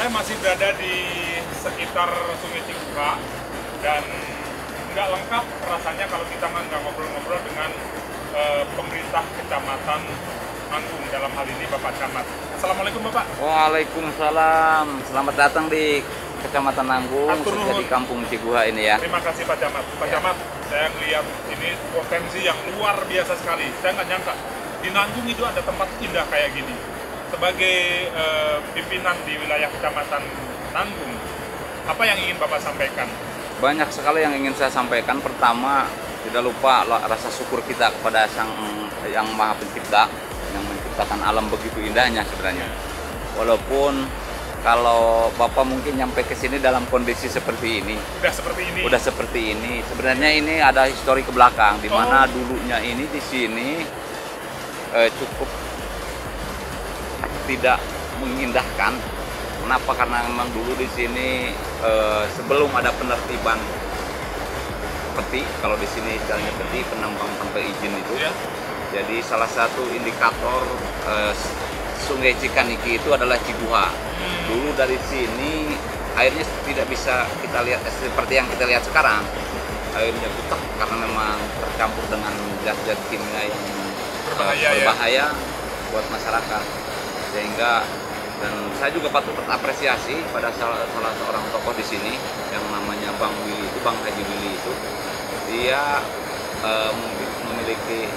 Saya masih berada di sekitar Sungai Ciguha dan nggak lengkap rasanya kalau kita nggak ngobrol-ngobrol dengan pemerintah Kecamatan Nanggung, dalam hal ini Bapak Camat. Assalamualaikum Bapak. Waalaikumsalam. Selamat datang di Kecamatan Nanggung, khususnya di Kampung Ciguha ini ya. Terima kasih Pak Camat. Pak Camat, saya melihat ini potensi yang luar biasa sekali. Saya nggak nyangka di Nanggung itu ada tempat indah kayak gini. Sebagai pimpinan di wilayah Kecamatan Nanggung, apa yang ingin Bapak sampaikan? Banyak sekali yang ingin saya sampaikan. Pertama, tidak lupa rasa syukur kita kepada Sang Yang Maha Pencipta yang menciptakan alam begitu indahnya sebenarnya. Walaupun kalau Bapak mungkin nyampe ke sini dalam kondisi seperti ini. Udah seperti ini. Sebenarnya ini ada histori ke belakang di mana dulunya ini di sini cukup tidak mengindahkan. Kenapa? Karena memang dulu di sini sebelum ada penertiban peti, kalau di sini istilahnya peti, penambang tanpa izin itu. Ya. Jadi salah satu indikator Sungai Cikaniki itu adalah Ciguha. Dulu dari sini airnya tidak bisa kita lihat seperti yang kita lihat sekarang. Airnya butek karena memang tercampur dengan zat-zat kimia yang berbahaya buat masyarakat. Sehingga, dan saya juga patut berapresiasi pada salah seorang tokoh di sini yang namanya Bang Willy itu, Bang Haji Willy itu. Dia memiliki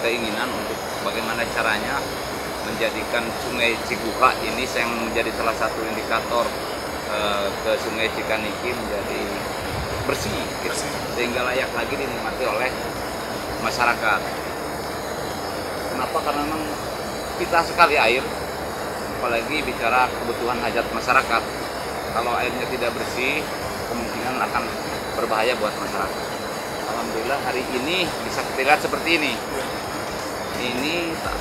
keinginan untuk bagaimana caranya menjadikan Sungai Ciguha ini yang menjadi salah satu indikator ke Sungai Cikaniki menjadi bersih, gitu. Sehingga layak lagi dinikmati oleh masyarakat. Kenapa? Karena memang kita sekali air, apalagi bicara kebutuhan hajat masyarakat. Kalau airnya tidak bersih, kemungkinan akan berbahaya buat masyarakat. Alhamdulillah hari ini bisa kita lihat seperti ini. Ini tak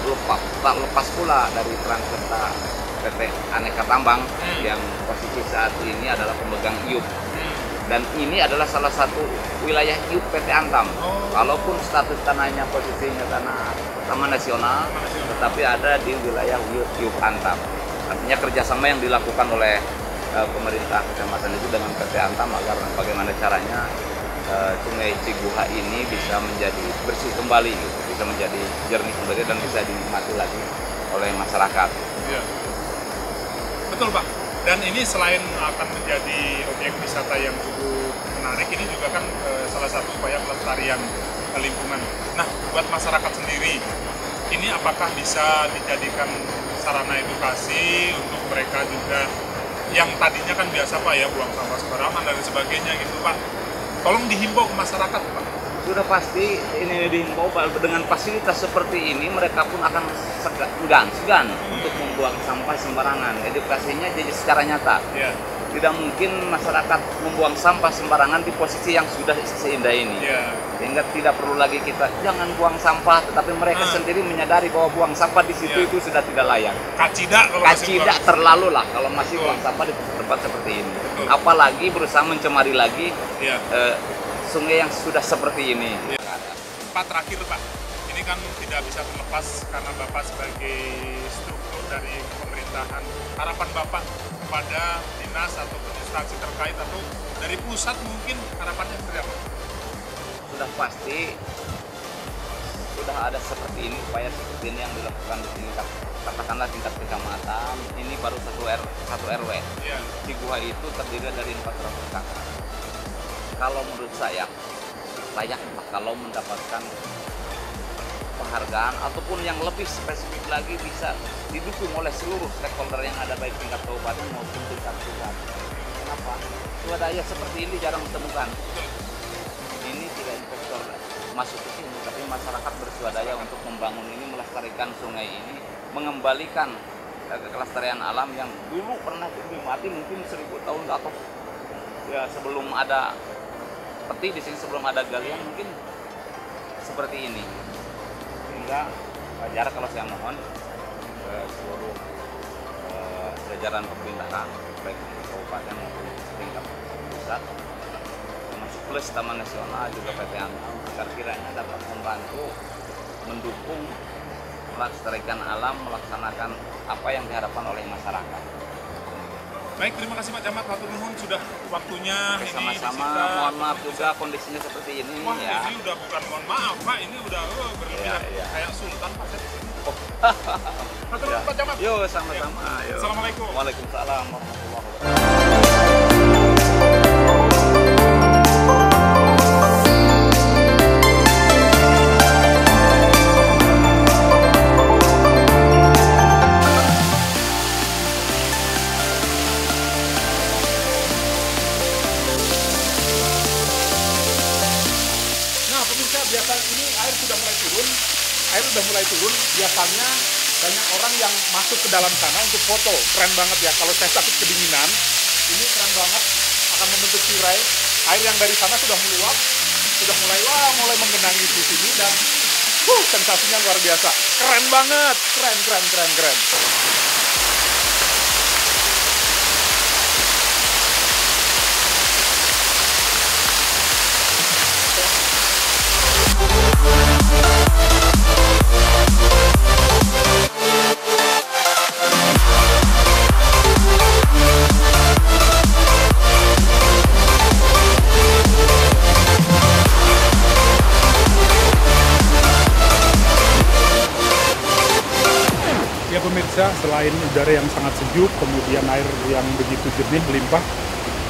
lepas pula dari peran serta PT Aneka Tambang yang posisi saat ini adalah pemegang IUP. Dan ini adalah salah satu wilayah IUP PT Antam. Walaupun status tanahnya posisinya tanah Taman Nasional, tetapi ada di wilayah IUP Antam. Artinya kerjasama yang dilakukan oleh pemerintah kecamatan itu dengan PT Antam agar bagaimana caranya Sungai Ciguha ini bisa menjadi bersih kembali, gitu. Bisa menjadi jernih kembali dan bisa dinikmati lagi oleh masyarakat. Ya. Betul Pak. Dan ini selain akan menjadi objek wisata yang cukup menarik, ini juga kan salah satu upaya pelestarian lingkungan. Nah, buat masyarakat sendiri, ini apakah bisa dijadikan sarana edukasi untuk mereka juga yang tadinya kan biasa Pak ya buang sampah sembarangan dan sebagainya gitu Pak. Tolong dihimbau ke masyarakat Pak. Sudah pasti ini dihimbau dengan fasilitas seperti ini mereka pun akan segan untuk membuang sampah sembarangan. Edukasinya jadi secara nyata. Yeah. Tidak mungkin masyarakat membuang sampah sembarangan di posisi yang sudah seindah ini. Yeah. Sehingga tidak perlu lagi kita jangan buang sampah, tetapi mereka sendiri menyadari bahwa buang sampah di situ itu sudah tidak layak. Kacida terlalu lah kalau masih buang sampah di tempat seperti ini. Apalagi berusaha mencemari lagi sungai yang sudah seperti ini. Pak, terakhir Pak, ini kan tidak bisa terlepas karena Bapak sebagai struktur dari pemerintahan. Harapan Bapak kepada dinas atau instansi terkait atau dari pusat mungkin harapannya seperti apa? Sudah pasti sudah ada seperti ini, upaya seperti ini yang dilakukan di tingkat, katakanlah tingkat kecamatan. Ini baru satu RW. Yeah. Ciguha itu terdiri dari 400 kakak. Kalau menurut saya layak kalau mendapatkan penghargaan ataupun yang lebih spesifik lagi bisa didukung oleh seluruh stakeholder yang ada baik tingkat kabupaten maupun tingkat pusat. Kenapa? Swadaya seperti ini jarang ditemukan. Ini tidak investor masuk ke sini, tapi masyarakat berswadaya untuk membangun ini, melestarikan sungai ini, mengembalikan kelestarian alam yang dulu pernah dinikmati mungkin 1000 tahun atau ya sebelum ada peti di sini, sebelum ada galian mungkin seperti ini. Sehingga wajar kalau saya mohon ke seluruh jajaran pemerintahan baik kabupaten maupun tingkat pusat, termasuk plus Taman Nasional juga PT Antam, agar kiranya dapat membantu mendukung melestarikan alam, melaksanakan apa yang diharapkan oleh masyarakat. Baik, terima kasih Pak Camat, hatur nuhun sudah waktunya ini Sama-sama, disita. mohon maaf juga kondisinya seperti ini. Wah, ya. ini udah bukan mohon maaf Pak, ini udah berlebihan Iya. kayak sultan Pak. Oh. Hatur Ya. nuhun Pak Camat. Yo, sama-sama. Yo. Assalamualaikum. Waalaikumsalam warahmatullahi wabarakatuh. Nah pemirsa, biasa ini air sudah mulai turun. Biasanya banyak orang yang masuk ke dalam sana untuk foto. Keren banget ya, kalau saya takut kedinginan, ini keren banget, akan membentuk tirai. Air yang dari sana sudah meluap, sudah mulai menggenangi di sini, dan sensasinya luar biasa. Keren banget, keren. Ya pemirsa, selain udara yang sangat sejuk, kemudian air yang begitu jernih melimpah,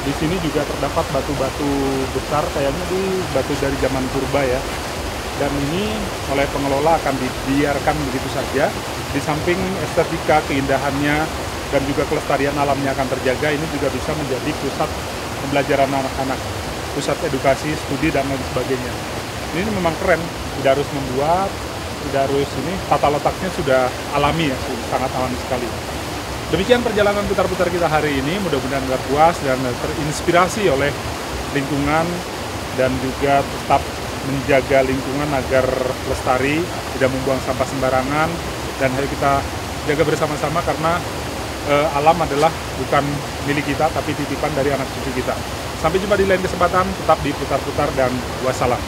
di sini juga terdapat batu-batu besar, kayaknya di batu dari zaman purba ya. Dan ini oleh pengelola akan dibiarkan begitu saja. Di samping estetika, keindahannya, dan juga kelestarian alamnya akan terjaga, ini juga bisa menjadi pusat pembelajaran anak-anak, pusat edukasi, studi, dan lain sebagainya. Ini memang keren, tidak harus membuat, tidak harus ini, tata letaknya sudah alami ya, sangat alami sekali. Demikian perjalanan putar-putar kita hari ini, mudah-mudahan Anda puas dan terinspirasi oleh lingkungan dan juga tetap menjaga lingkungan agar lestari, tidak membuang sampah sembarangan, dan ayo kita jaga bersama-sama karena alam adalah bukan milik kita tapi titipan dari anak cucu kita. Sampai jumpa di lain kesempatan, tetap di putar-putar dan wassalam.